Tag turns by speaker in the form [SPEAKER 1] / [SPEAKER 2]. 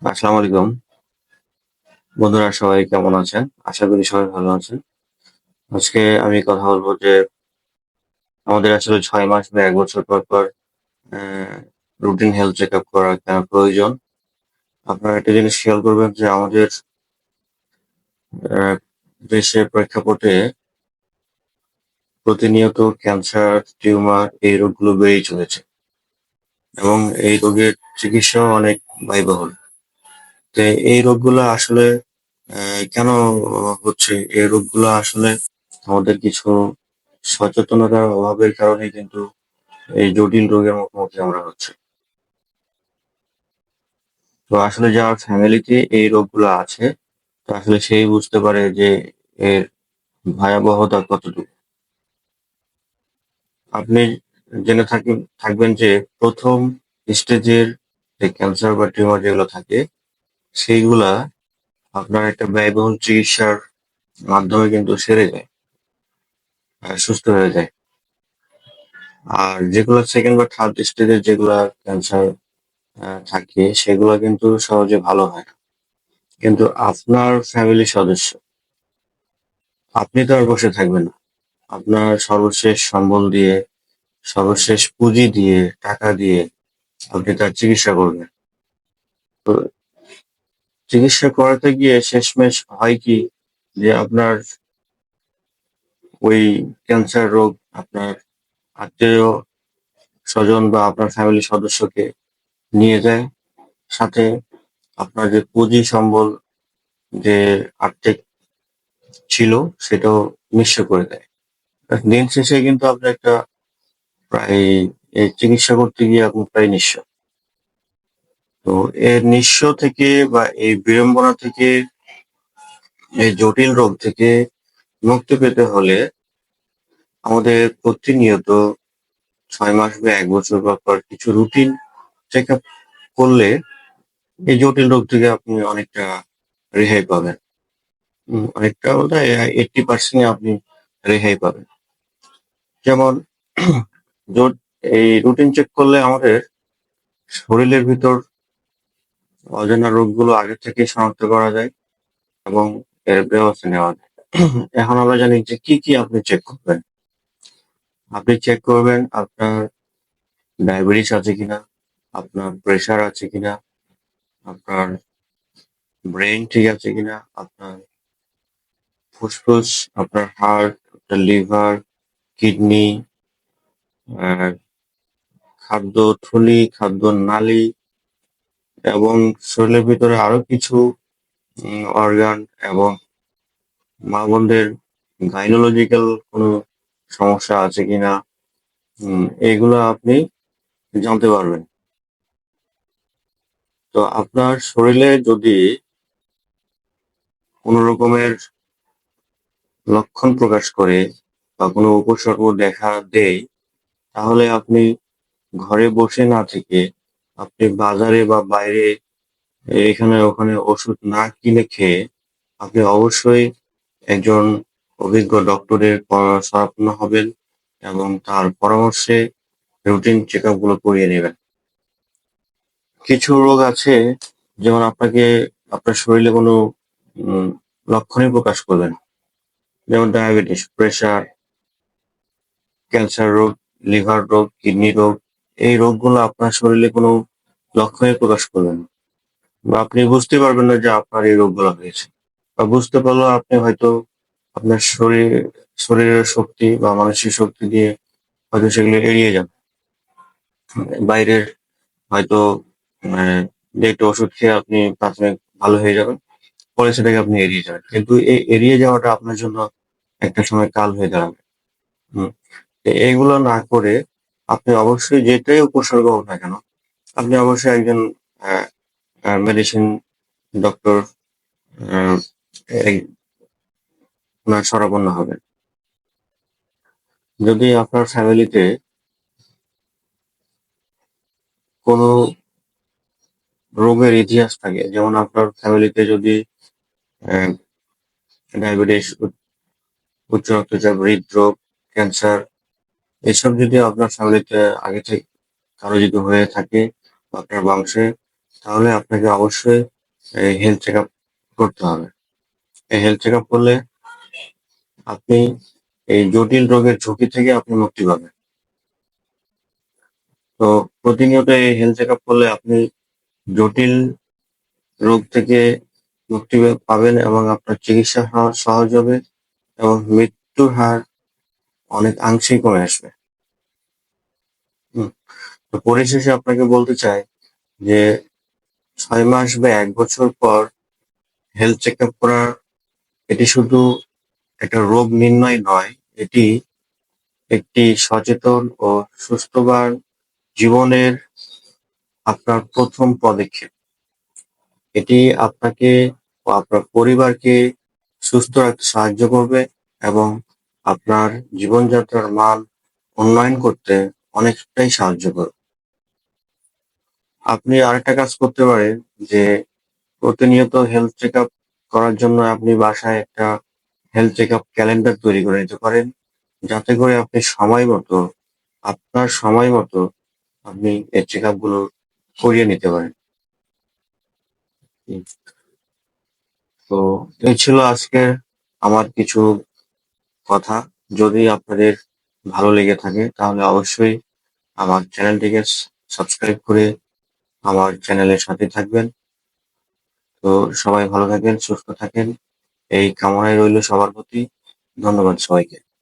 [SPEAKER 1] আসসালামু আলাইকুম। বন্ধুরা সবাই কেমন আছেন? আশা করি সবাই ভালো আছেন। আজকে আমি কথা বলবো যে আমাদের আসলে ৬ মাস বা ১ বছর পর অ্যা রুটিন হেলথ চেকআপ করা কেন প্রয়োজন? আপনারা একটা জিনিস খেয়াল করবেন যে আমাদের অ্যা দেশের প্রেক্ষাপটে প্রতিনিয়ত ক্যান্সার, টিউমার এই রোগগুলো বেড়েই চলেছে এবং এই রোগের চিকিৎসাও অনেক ব্যয়বহুল। তো এই রোগগুলা আসলে অ্যা কেন হচ্ছে? এই রোগগুলো আসলে আমাদের কিছু সচেতনতার অভাবের কারণে কিন্তু এই জটিল রোগের মুখোমুখি আমরা হচ্ছি। তো আসলে যার ফ্যামিলিতে এই রোগগুলো আছে, তো আসলে সেই বুঝতে পারে যে এর ভয়াবহতা কতটুকু। আপনি জেনে থাকবেন যে ১ম স্টেজের যে ক্যান্সার বা টিউমার যেগুলো থাকে, সেইগুলা আপনার একটা ব্যয়বহুল চিকিৎসার মাধ্যমে কিন্তু সেরে যায়, সুস্থ হয়ে যায়। আর যেগুলো 2nd বা 3rd স্টেজের যেগুলা ক্যান্সার থাকে, সেগুলা কিন্তু সহজে ভালো হয় না। কিন্তু আপনার ফ্যামিলির সদস্য, আপনি তো আর বসে থাকবেন না। আপনার সর্বশেষ সম্বল দিয়ে, সর্বশেষ পুঁজি দিয়ে, টাকা দিয়ে আপনি তার চিকিৎসা করবেন। তো চিকিৎসা করাতে গিয়ে শেষমেশ হয় কি যে আপনার ওই ক্যান্সার রোগ আপনার আত্মীয়-স্বজন বা আপনার ফ্যামিলির সদস্যকে নিয়ে যায়। সাথে আপনার যে পুঁজি সম্বল যে আর্থিক ছিল সেটাও নিঃস্ব করে দেয়। দিন শেষে কিন্তু আপনি একটা প্রায় এই চিকিৎসা করতে গিয়ে আপনি প্রায় নিঃস্ব। তো এর নিঃস্ব থেকে বা এই বিড়ম্বনা থেকে, এই জটিল রোগ থেকে মুক্তি পেতে হলে আমাদের প্রতিনিয়ত ৬ মাস বা ১ বছর পর কিছু রুটিন চেকআপ করলে এই জটিল রোগ থেকে আপনি অনেকটা রেহাই পাবেন। অনেকটা বলতে 80% আপনি রেহাই পাবেন। যেমন জোট এই রুটিন চেক করলে আমাদের শরীরের ভিতর অজানা রোগগুলো আগে থেকেই শনাক্ত করা যায় এবং এর ব্যবস্থা নেওয়া যায়। এখন আমরা জানি যে কি আপনি চেক করবেন। আপনি চেক করবেন আপনার ডায়াবেটিস আছে কিনা, আপনার প্রেশার আছে কিনা, আপনার ব্রেইন ঠিক আছে কিনা, আপনার ফুসফুস, আপনার হার্ট, আপনার লিভার, কিডনি, আ খাদ্যথলি, খাদ্যনালী এবং শরীরের ভিতরে আরো কিছু অর্গান এবং মা-বোনদের গাইনোলজিক্যাল কোনো সমস্যা আছে কিনা, এইগুলো আপনি জানতে পারবেন। তো আপনার শরীরে যদি কোনো রকমের লক্ষণ প্রকাশ করে বা কোনো উপসর্গ দেখা দেয়, তাহলে আপনি ঘরে বসে না থেকে আপনি বাজারে বা বাইরে এখানে ওখানে ওষুধ না কিনে খেয়ে আপনি অবশ্যই একজন অভিজ্ঞ ডক্টরের শরণাপন্ন হবেন এবং তার পরামর্শে রুটিন চেকআপ গুলো করিয়ে নেবেন। কিছু রোগ আছে যেমন আপনার শরীরে কোনো উম লক্ষণই প্রকাশ করবে না। যেমন ডায়াবেটিস, প্রেশার, ক্যান্সার রোগ, লিভার রোগ, কিডনি রোগ। এই রোগগুলো আপনার শরীরে কোনো লক্ষণই প্রকাশ করবে না। বা আপনি বুঝতে পারবেন না যে আপনার এই রোগগুলো হয়েছে। বা বুঝতে পারলেও আপনি হয়তো আপনার শরীরের শক্তি বা মানসিক শক্তি দিয়ে হয়তো সেগুলো এড়িয়ে যাবেন। বাইরের হয়তো মানে ২-১ টা ওষুধ খেয়ে আপনি প্রাথমিক ভালো হয়ে যাবেন। পরে সেটাকে আপনি এড়িয়ে যাবেন। কিন্তু এই এড়িয়ে যাওয়াটা আপনার জন্য একটা সময় কাল হয়ে দাঁড়াবে। হুম? তো এইগুলো না করে আপনি অবশ্যই যেটাই উপসর্গ হোক না কেন, আপনি অবশ্যই একজন আ আ মেডিসিন ডক্টর আ এই উনার শরণাপন্ন হবেন। যদি আপনার ফ্যামিলিতে কোনো রোগের ইতিহাস থাকে, যেমন আপনার ফ্যামিলিতে যদি অ্যা ডায়াবেটিস, উচ্চ রক্তচাপ, হৃদরোগ, ক্যান্সার এসব যদি আপনার ফ্যামিলিতে আগে থেকে কারো যদি হয়ে থাকে বা আপনার বংশে, তাহলে আপনাকে অবশ্যই এই হেলথ চেক আপ করতে হবে। এই হেলথ চেক আপ করলে আপনি এই জটিল রোগের ঝুঁকি থেকে আপনি মুক্তি পাবেন। তো প্রতিনিয়ত এই হেলথ চেক আপ করলে আপনি জটিল রোগ থেকে মুক্তি পাবেন এবং আপনার চিকিৎসা সহজ হবে এবং মৃত্যুর হার অনেক অংশেই কমে আসবে। হুম। তো পরিশেষে আপনাকে বলতে চাই যে 6 মাস বা 1 বছর পর হেলথ চেক আপ করা এটি শুধু একটা রোগ নির্ণয় নয়, এটি একটি সচেতন ও সুস্থবান জীবনের আপনার প্রথম পদক্ষেপ। এটি আপনাকে ও আপনার পরিবারকে সুস্থ রাখতে সাহায্য করবে এবং আপনার জীবনযাত্রার মান উন্নয়ন করতে অনেকটাই সাহায্য করবে। আপনি আরেকটা কাজ করতে পারেন যে প্রতিনিয়ত হেলথ চেক আপ করার জন্য আপনি বাসায় একটা হেলথ চেক আপ ক্যালেন্ডার তৈরি করে নিতে পারেন, যাতে করে আপনি আপনার সময় মতো আপনি এই চেক আপ গুলো করিয়ে নিতে পারেন। হুম। তো এই ছিল আজকে আমার কিছু কথা। যদি আপনাদের ভালো লেগে থাকে তাহলে অবশ্যই আমার চ্যানেলটিকে সাবস্ক্রাইব করে আমার চ্যানেলের সাথে থাকবেন। তো সবাই ভালো থাকেন, সুস্থ থাকেন এই কামনাই রইল সবার প্রতি। ধন্যবাদ সবাইকে।